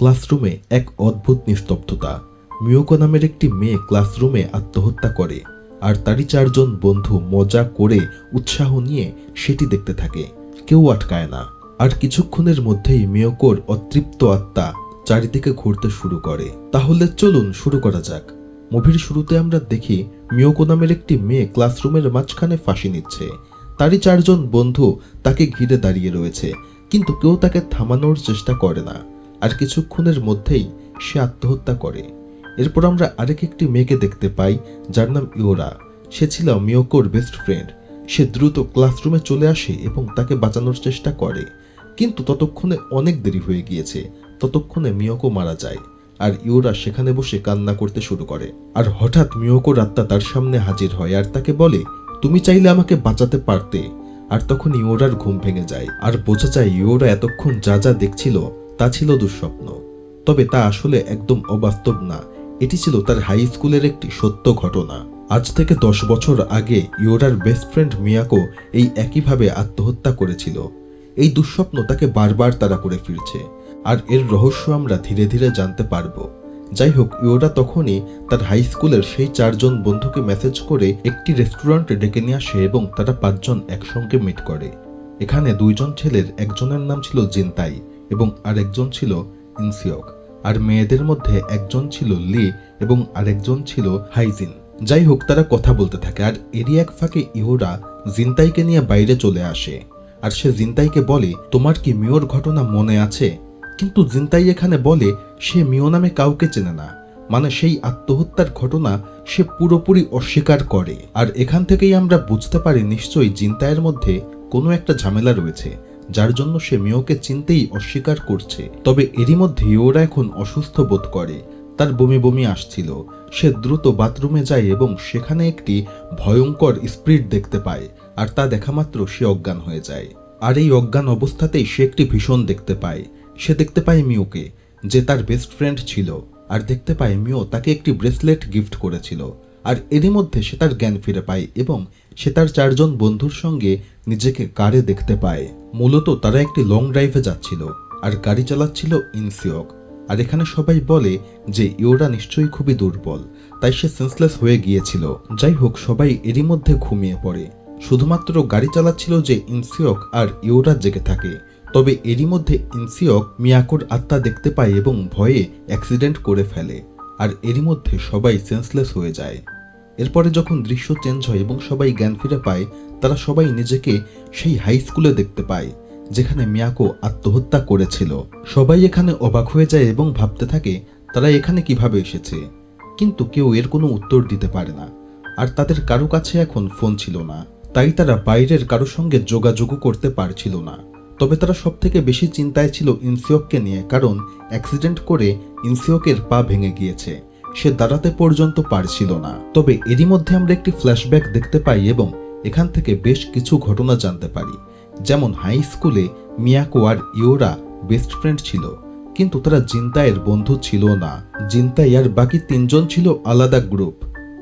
ক্লাসরুমে এক অদ্ভুত নিস্তব্ধতা। মিয়োকো নামের একটি মেয়ে ক্লাসরুমে আত্মহত্যা করে, আর তারই 4 জন বন্ধু মজা করে উৎসাহ নিয়ে সেটি দেখতে থাকে। কেউ আটকায় না। আর কিছুক্ষণের মধ্যেই মিয়োকোর অতৃপ্ত আত্মা চারিদিকে ঘুরতে শুরু করে। তাহলে চলুন শুরু করা যাক। মুভির শুরুতে আমরা দেখি মিয়োকো নামের একটি মেয়ে ক্লাসরুমের মাঝখানে ফাঁসি নিচ্ছে। তারই 4 জন বন্ধু তাকে ঘিরে দাঁড়িয়ে রয়েছে, কিন্তু কেউ তাকে থামানোর চেষ্টা করে না। আর কিছুক্ষণের মধ্যেই সে আত্মহত্যা করে। এরপর আমরা একটি মেয়েকে দেখতে পাই, যার নাম ইওরা। সে ছিল মিয়োকোর বেস্ট ফ্রেন্ড। সে দ্রুত ক্লাসরুমে চলে আসে এবং তাকে বাঁচানোর চেষ্টা করে, কিন্তু ততক্ষণে অনেক দেরি হয়ে গিয়েছে। ততক্ষণে মিয়োকো মারা যায়, আর ইওরা সেখানে বসে কান্না করতে শুরু করে। আর হঠাৎ মিয়োকোর আত্মা তার সামনে হাজির হয় আর তাকে বলে, তুমি চাইলে আমাকে বাঁচাতে পারতে। আর তখন ইওরার ঘুম ভেঙে যায়, আর বোঝা যায় ইওরা এতক্ষণ যা যা দেখছিল তা ছিল দুঃস্বপ্ন। তবে তা আসলে একদম অবাস্তব না। এটি ছিল তার হাই স্কুলের একটি সত্য ঘটনা। আজ থেকে 10 বছর আগে ইওরার বেস্ট ফ্রেন্ড মিয়াকো এই একইভাবে আত্মহত্যা করেছিল। এই দুঃস্বপ্ন তাকে বারবার তাড়া করে ফিরছে, আর এর রহস্য আমরা ধীরে ধীরে জানতে পারব। যাই হোক, ইওরা তখনই তার হাই স্কুলের সেই 4 জন বন্ধুকে মেসেজ করে একটি রেস্টুরেন্টে ডেকে নিয়ে আসে এবং তারা 5 জন একসঙ্গে মিট করে। এখানে 2 জন ছেলের একজনের নাম ছিল জিনতাই এবং আরেকজন ছিল ইনসিওক। আর মেয়েদের মধ্যে একজন ছিল লি এবং আরেকজন ছিল হাইজিন। যাই হোক, তারা কথা বলতে থাকে, আর এরই এক ফাঁকে ইওরা জিনতাইকে নিয়ে বাইরে চলে আসে। আর সে জিনতাইকে বলে, তোমার কি মিওর ঘটনা মনে আছে? কিন্তু জিনতাই এখানে বলে সে মিও নামে কাউকে চেনে না। মানে সেই আত্মহত্যার ঘটনা সে পুরোপুরি অস্বীকার করে। আর এখান থেকেই আমরা বুঝতে পারি নিশ্চয়ই জিনতাইয়ের মধ্যে কোনো একটা ঝামেলা রয়েছে, যার জন্য সে মিওকে চিনতেই অস্বীকার করছে। তবে এরই মধ্যে ইওরা এখন অসুস্থ বোধ করে। তার বমি বমি আসছিল। সে দ্রুত বাথরুমে যায় এবং সেখানে একটি ভয়ঙ্কর স্পিরিট দেখতে পায়, আর তা দেখা মাত্র সে অজ্ঞান হয়ে যায়। আর এই অজ্ঞান অবস্থাতেই সে একটি ভীষণ দেখতে পায়। সে দেখতে পায় মিওকে, যে তার বেস্ট ফ্রেন্ড ছিল, আর দেখতে পায় মিও তাকে একটি ব্রেসলেট গিফট করেছিল। আর এরই মধ্যে সে তার জ্ঞান ফিরে পায় এবং সে তার 4 জন বন্ধুর সঙ্গে নিজেকে কারে দেখতে পায়। মূলত তারা একটি লং ড্রাইভে যাচ্ছিল, আর গাড়ি চালাচ্ছিল ইনসিওক। আর এখানে সবাই বলে যে ইওরা নিশ্চয়ই খুবই দুর্বল, তাই সে সেন্সলেস হয়ে গিয়েছিল। যাই হোক, সবাই এরই মধ্যে ঘুমিয়ে পড়ে। শুধুমাত্র গাড়ি চালাচ্ছিল যে ইনসিওক, আর ইওরা জেগে থাকে। তবে এরই মধ্যে ইনসিওক মিয়াকোর আত্মা দেখতে পায় এবং ভয়ে অ্যাক্সিডেন্ট করে ফেলে। আর এরই মধ্যে সবাই সেন্সলেস হয়ে যায়। এরপরে যখন দৃশ্য চেঞ্জ হয় এবং সবাই জ্ঞান ফিরে পায়, তারা সবাই নিজেকে সেই হাই স্কুলে দেখতে পায় যেখানে মিয়াকো আত্মহত্যা করেছিল। সবাই এখানে অবাক হয়ে যায় এবং ভাবতে থাকে তারা এখানে কিভাবে এসেছে, কিন্তু কেউ এর কোনো উত্তর দিতে পারে না। আর তাদের কারো কাছে এখন ফোন ছিল না, তাই তারা বাইরের কারো সঙ্গে যোগাযোগও করতে পারছিল না। তবে তারা সবথেকে বেশি চিন্তায় ছিল ইনসিওককে নিয়ে, কারণ অ্যাক্সিডেন্ট করে ইনসিওকের পা ভেঙে গিয়েছে। সে দাঁড়াতে পর্যন্ত পারছিল না। তবে এরই মধ্যে আমরা একটি ফ্ল্যাশব্যাক দেখতে পাই এবং এখান থেকে বেশ কিছু ঘটনা জানতে পারি। যেমন হাই স্কুলে মিয়াকো আর ইওরা বেস্ট ফ্রেন্ড ছিল, কিন্তু তারা জিনতাইয়ের বন্ধু ছিল না। জিনতাই আর বাকি 3 জন ছিল আলাদা গ্রুপ,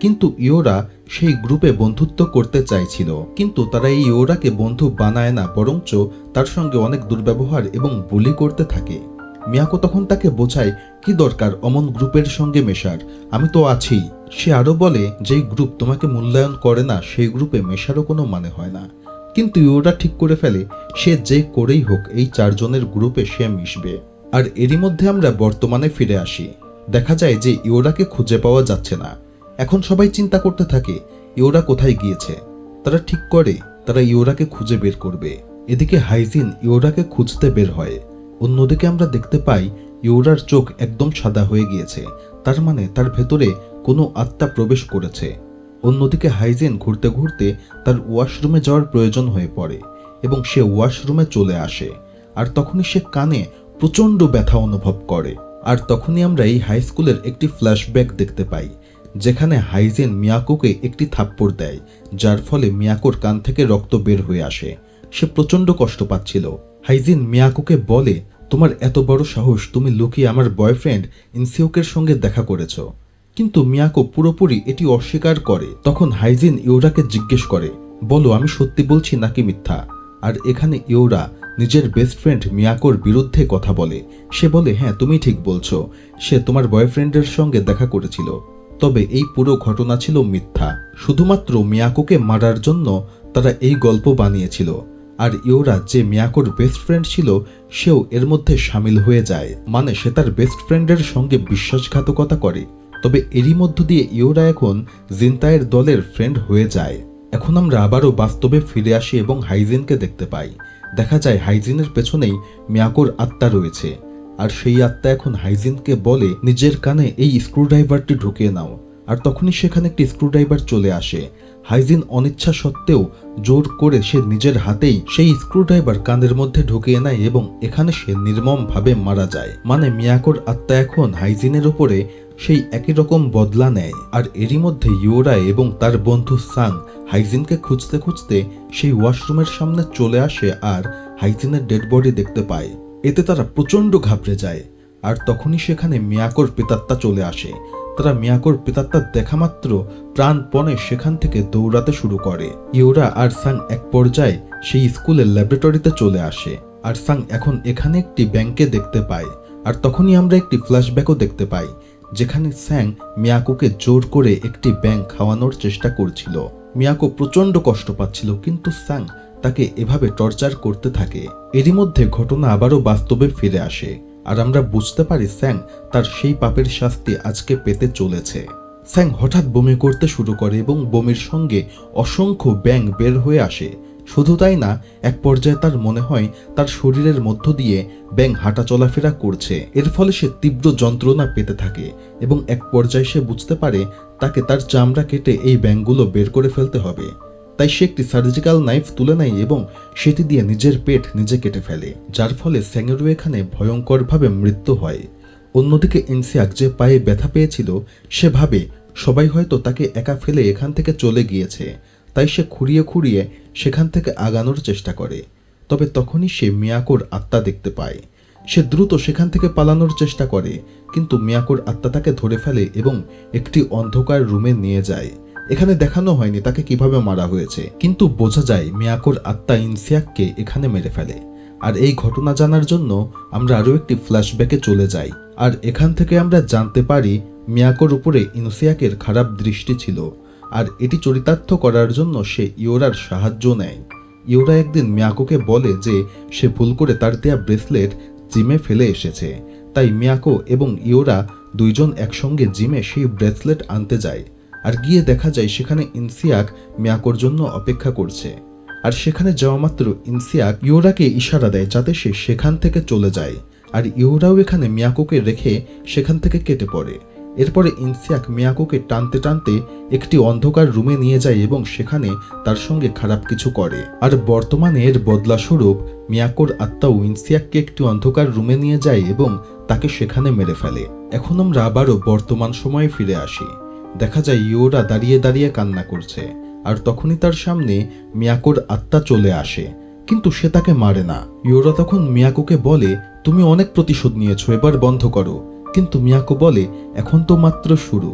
কিন্তু ইওরা সেই গ্রুপে বন্ধুত্ব করতে চাইছিল। কিন্তু তারা এই ইওরাকে বন্ধু বানায় না, বরঞ্চ তার সঙ্গে অনেক দুর্ব্যবহার এবং বুলি করতে থাকে। মিয়াকো তখন তাকে বোঝায় কি দরকার অমন গ্রুপের সঙ্গে মেশার, আমি তো আছি। সে আরো বলে যেই গ্রুপ তোমাকে মূল্যায়ন করে না সেই গ্রুপে মেশারও কোনো মানে হয় না। কিন্তু ইওরা ঠিক করে ফেলে সে যে করেই হোক এই 4 জনের গ্রুপে সে মিশবে। আর এরই মধ্যে আমরা বর্তমানে ফিরে আসি। দেখা যায় যে ইওরাকে খুঁজে পাওয়া যাচ্ছে না। এখন সবাই চিন্তা করতে থাকে ইওরা কোথায় গিয়েছে। তারা ঠিক করে তারা ইওরাকে খুঁজে বের করবে। এদিকে হাইজিন ইওরাকে খুঁজতে বের হয়। অন্যদিকে আমরা দেখতে পাই ইওরার চোখ একদম সাদা হয়ে গিয়েছে, তার মানে তার ভেতরে কোনো আত্মা প্রবেশ করেছে। অন্যদিকে হাইজিন ঘুরতে ঘুরতে তার ওয়াশরুমে যাওয়ার প্রয়োজন হয়ে পড়ে এবং সে ওয়াশরুমে চলে আসে। আর তখনই সে কানে প্রচণ্ড ব্যথা অনুভব করে। আর তখনই আমরা এই হাই স্কুলের একটি ফ্ল্যাশব্যাক দেখতে পাই, যেখানে হাইজিন মিয়াকোকে একটি থাপ্পড় দেয়, যার ফলে মিয়াকোর কান থেকে রক্ত বের হয়ে আসে। সে প্রচণ্ড কষ্ট পাচ্ছিল। হাইজিন মিয়াকোকে বলে, তোমার এত বড় সাহস, তুমি লুকিয়ে আমার বয়ফ্রেন্ড ইনসিওকের সঙ্গে দেখা করেছ। কিন্তু মিয়াকো পুরোপুরি এটি অস্বীকার করে। তখন হাইজিন ইওরাকে জিজ্ঞেস করে, বলো আমি সত্যি বলছি নাকি মিথ্যা। আর এখানে ইওরা নিজের বেস্ট ফ্রেন্ড মিয়াকোর বিরুদ্ধে কথা বলে। সে বলে, হ্যাঁ তুমি ঠিক বলছো, সে তোমার বয়ফ্রেন্ডের সঙ্গে দেখা করেছিল, তবে এই পুরো ঘটনা ছিল মিথ্যা। শুধুমাত্র মিয়াকোকে মারার জন্য তারা এই গল্প বানিয়েছিল। আর ইওরা যে মিয়াকোর বেস্ট ফ্রেন্ড ছিল সেও এর মধ্যে সামিল হয়ে যায়, মানে সে তার বেস্ট ফ্রেন্ডের সঙ্গে বিশ্বাসঘাতকতা করে। তবে এরই মধ্য দিয়ে ইওরা এখন জিনতাইয়ের দলের ফ্রেন্ড হয়ে যায়। এখন আমরা আবারও বাস্তবে ফিরে আসি এবং হাইজিনকে দেখতে পাই। দেখা যায় হাইজিনের পেছনেই মিয়াকোর আত্মা রয়েছে, আর সেই আত্মা এখন হাইজিনকে বলে নিজের কানে এই স্ক্রুড্রাইভারটি ঢুকিয়ে নাও। আর তখনই সেখানে একটি স্ক্রুড্রাইভার চলে আসে। হাইজিন অনিচ্ছা সত্ত্বেও জোর করে সে নিজের হাতেই সেই স্ক্রুড্রাইভার কানের মধ্যে ঢুকিয়ে নেয় এবং এখানে সে নির্মমভাবে মারা যায়। মানে মিয়াকোর আত্মা এখন হাইজিনের উপরে সেই একই রকম বদলা নেয়। আর এরই মধ্যে ইওরা এবং তার বন্ধু সাং হাইজিনকে খুঁজতে খুঁজতে সেই ওয়াশরুমের সামনে চলে আসে আর হাইজিনের ডেড বডি দেখতে পায়। এতে তারা প্রচণ্ড ঘাবড়ে যায়। আর তখনই সেখানে মিয়াকোর প্রেতাত্মা চলে আসে। তারা মিয়াকোর প্রেতাত্মা দেখা মাত্র প্রাণপণে সেখান থেকে দৌড়াতে শুরু করে। ইওরা আর সাং এক পর্যায়ে সেই স্কুলের ল্যাবরেটরিতে চলে আসে। আর সাং এখন এখানে একটি ব্যাংকে দেখতে পায়। আর তখনই আমরা একটি ফ্ল্যাশব্যাকও দেখতে পাই, যেখানে স্যাং মিয়াকোকে জোর করে একটি ব্যাংক খাওয়ানোর চেষ্টা করছিল। মিয়াকো প্রচণ্ড কষ্ট পাচ্ছিল, কিন্তু স্যাং তাকে এভাবে টর্চার করতে থাকে। এরই মধ্যে ঘটনা আবারও বাস্তবে ফিরে আসে, আর আমরা বুঝতে পারি স্যাং তার সেই পাপের শাস্তি আজকে পেতে চলেছে। স্যাং হঠাৎ বমি করতে শুরু করে এবং বমির সঙ্গে অসংখ্য ব্যাঙ বের হয়ে আসে। শুধু তাই না, এক পর্যায়ে তার মনে হয় তার শরীরের মধ্য দিয়ে ব্যাঙ হাঁটা চলাফেরা করছে। এর ফলে সে তীব্র যন্ত্রণা পেতে থাকে এবং এক পর্যায়ে সে বুঝতে পারে তাকে তার চামড়া কেটে এই ব্যাঙগুলো বের করে ফেলতে হবে। তাই সে একটি সার্জিক্যাল নাইফ তুলে নেয় এবং সেটি দিয়ে নিজের পেট নিজে কেটে ফেলে, যার ফলে স্যাংয়েরও এখানে ভয়ঙ্করভাবে মৃত্যু হয়। অন্যদিকে ইনসিয়াক যে পায়ে ব্যথা পেয়েছিল, সে ভাবে সবাই হয়তো তাকে একা ফেলে এখান থেকে চলে গিয়েছে, তাই সে খুঁড়িয়ে খুঁড়িয়ে সেখান থেকে আগানোর চেষ্টা করে। তবে তখনই সে মিয়াকোর আত্মা দেখতে পায়। সে দ্রুত সেখান থেকে পালানোর চেষ্টা করে, কিন্তু মিয়াকোর আত্মা তাকে ধরে ফেলে এবং একটি অন্ধকার রুমে নিয়ে যায়। এখানে দেখানো হয়নি তাকে কিভাবে মারা হয়েছে, কিন্তু বোঝা যায় মিয়াকোর আত্মা ইনসিয়াককে এখানে মেরে ফেলে। আর এই ঘটনা জানার জন্য আমরা আরও একটি ফ্ল্যাশব্যাকে চলে যাই। আর এখান থেকে আমরা জানতে পারি মিয়াকোর উপরে ইনসিয়াকের খারাপ দৃষ্টি ছিল, আর এটি চরিতার্থ করার জন্য সে ইওরার সাহায্য নেয়। ইওরা একদিন মিয়াকোকে বলে যে সে ভুল করে তার দেয়া ব্রেসলেট জিমে ফেলে এসেছে, তাই মিয়াকো এবং ইওরা দুইজন একসঙ্গে জিমে সেই ব্রেসলেট আনতে যায়। আর গিয়ে দেখা যায় সেখানে ইনসিয়াক মিয়াকোর জন্য অপেক্ষা করছে। আর সেখানে যাওয়া মাত্র ইনসিয়াক ইওরাকে ইশারা দেয় যাতে সে সেখান থেকে চলে যায়। আর ইওরাও এখানে মিয়াকোকে রেখে সেখান থেকে কেটে পড়ে। এরপরে ইনসিয়াক মিয়াকোকে টানতে টানতে একটি অন্ধকার রুমে নিয়ে যায় এবং সেখানে তার সঙ্গে খারাপ কিছু করে। আর বর্তমানে এর বদলাস্বরূপ মিয়াকোর আত্মাও ইনসিয়াককে একটি অন্ধকার রুমে নিয়ে যায় এবং তাকে সেখানে মেরে ফেলে। এখন আমরা আবারও বর্তমান সময়ে ফিরে আসি। দেখা যায় ইওরা দাঁড়িয়ে দাঁড়িয়ে কান্না করছে, আর তখনই তার সামনে মিয়াকোর আত্মা চলে আসে, কিন্তু সে তাকে মারে না। ইওরা তখন মিয়াকোকে বলে, তুমি অনেক প্রতিশোধ নিয়েছো, এবার বন্ধ করো। কিন্তু মিয়াকো বলে, এখন তো মাত্র শুরু।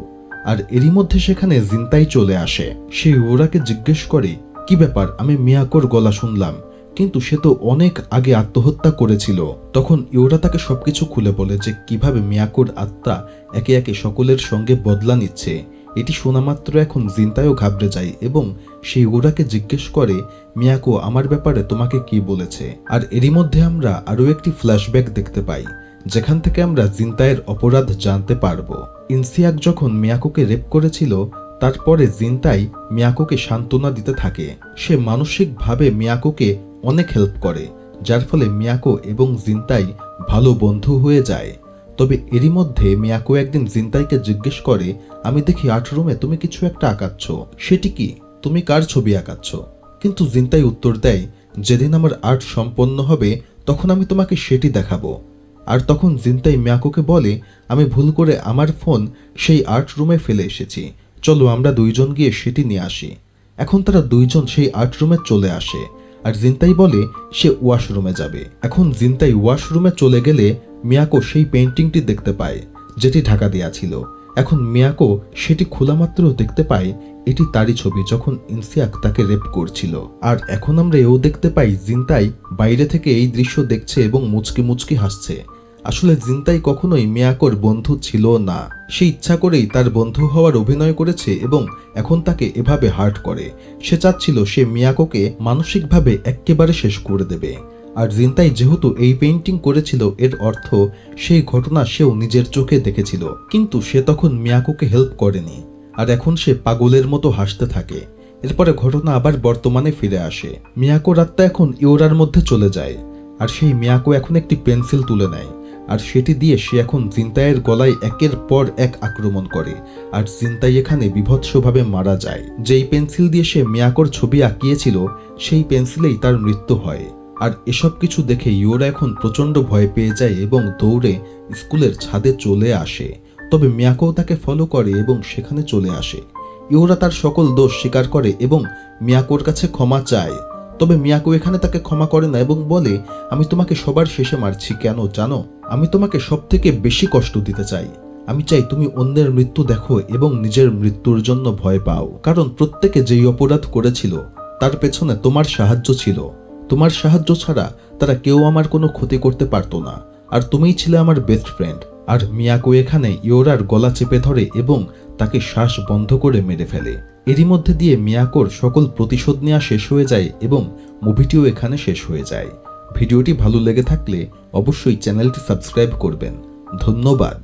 আর এরই মধ্যে সেখানে জিনতাই চলে আসে। সে ইওরাকে জিজ্ঞেস করে, কি ব্যাপার, আমি মিয়াকোর গলা শুনলাম, কিন্তু সে তো অনেক আগে আত্মহত্যা করেছিল। তখন ইওরা তাকে সবকিছু খুলে বলে যে কিভাবে মিয়াকোর আত্মা একে একে সকলের সঙ্গে বদলা নিচ্ছে। এটি শোনা মাত্র এখন জিনতাইও ঘাবড়ে যায় এবং সে ইওরাকে জিজ্ঞেস করে, মিয়াকো আমার ব্যাপারে তোমাকে কি বলেছে। আর এরই মধ্যে আমরা আরও একটি ফ্ল্যাশব্যাক দেখতে পাই, যেখান থেকে আমরা জিনতাইয়ের অপরাধ জানতে পারবো। ইনসিয়াক যখন মিয়াকোকে রেপ করেছিল, তারপরে জিনতাই মিয়াকোকে সান্ত্বনা দিতে থাকে। সে মানসিকভাবে মিয়াকোকে অনেক হেল্প করে, যার ফলে মিয়াকো এবং জিনতাই ভালো বন্ধু হয়ে যায়। তবে এরই মধ্যে মিয়াকো একদিন জিনতাইকে জিজ্ঞেস করে, আমি দেখি আর্ট রুমে তুমি কিছু একটা আঁকাচ্ছ, সেটি কি, তুমি কার ছবি আঁকাচ্ছ? কিন্তু জিনতাই উত্তর দেয়, যেদিন আমার আর্ট সম্পন্ন হবে তখন আমি তোমাকে সেটি দেখাবো। আর তখন জিনতাই মিয়াকোকে বলে, আমি ভুল করে আমার ফোন সেই আর্ট রুমে ফেলে এসেছি, চলো আমরা দুইজন গিয়ে সেটি নিয়ে আসি। এখন তারা দুইজন সেই আর্ট রুমে চলে আসে, আর জিনতাই বলে সে ওয়াশরুমে যাবে। এখন জিনতাই ওয়াশরুমে চলে গেলে মিয়াকো সেই পেন্টিংটি দেখতে পায় যেটি ঢাকা দেয়া ছিল, এখন মিয়াকো সেটি খোলামাত্র দেখতে পায় এটি তারই ছবি যখন ইনসিয়াক তাকে রেপ করছিল। আর এখন আমরা এও দেখতে পাই জিনতাই বাইরে থেকে এই দৃশ্য দেখছে এবং মুচকি মুচকি হাসছে। আসলে জিনতাই কখনোই মিয়াকোর বন্ধু ছিল না, সে ইচ্ছা করেই তার বন্ধু হওয়ার অভিনয় করেছে এবং এখন তাকে এভাবে হার্ট করে। সে চাচ্ছিল সে মিয়াকোকে মানসিকভাবে একেবারে শেষ করে দেবে। আর জিনতাই যেহেতু এই পেইন্টিং করেছিল এর অর্থ সেই ঘটনা সেও নিজের চোখে দেখেছিল, কিন্তু সে তখন মিয়াকোকে হেল্প করেনি। আর এখন সে পাগলের মতো হাসতে থাকে। এরপরে ঘটনা আবার বর্তমানে ফিরে আসে। মিয়াকোর আত্মা এখন ইওরার মধ্যে চলে যায় আর সেই মিয়াকো এখন একটি পেন্সিল তুলে নেয় আর সেটি দিয়ে সে এখন জিনতাইয়ের গলায় একের পর এক আক্রমণ করে। আর জিনতাই এখানে বীভৎসভাবে মারা যায়। যেই পেন্সিল দিয়ে সে মিয়াকোর ছবি আঁকিয়েছিল সেই পেন্সিলেই তার মৃত্যু হয়। আর এসব কিছু দেখে ইওরা এখন প্রচণ্ড ভয় পেয়ে যায় এবং দৌড়ে স্কুলের ছাদে চলে আসে। তবে মিয়াকো তাকে ফলো করে এবং সেখানে চলে আসে। ইওরা তার সকল দোষ স্বীকার করে এবং মিয়াকোর কাছে ক্ষমা চায়। তবে মিয়াকো এখানে তাকে ক্ষমা করে না এবং বলে, আমি তোমাকে সবার শেষে মারছি কেন জানো? আমি তোমাকে সবথেকে বেশি কষ্ট দিতে চাই। আমি চাই তুমি অন্যের মৃত্যু দেখো এবং নিজের মৃত্যুর জন্য ভয় পাও, কারণ প্রত্যেকে যেই অপরাধ করেছিল তার পেছনে তোমার সাহায্য ছিল। তোমার সাহায্য ছাড়া তারা কেউ আমার কোনো ক্ষতি করতে পারতো না, আর তুমিই ছিলে আমার বেস্ট ফ্রেন্ড। আর মিয়াকো এখানে ইওরার গলা চেপে ধরে এবং তাকে শ্বাস বন্ধ করে মেরে ফেলে। এরই মধ্যে দিয়ে মিয়াকোর সকল প্রতিশোধ নেওয়া শেষ হয়ে যায় এবং মুভিটিও এখানে শেষ হয়ে যায়। ভিডিওটি ভালো লেগে থাকলে অবশ্যই চ্যানেলটি সাবস্ক্রাইব করবেন। ধন্যবাদ।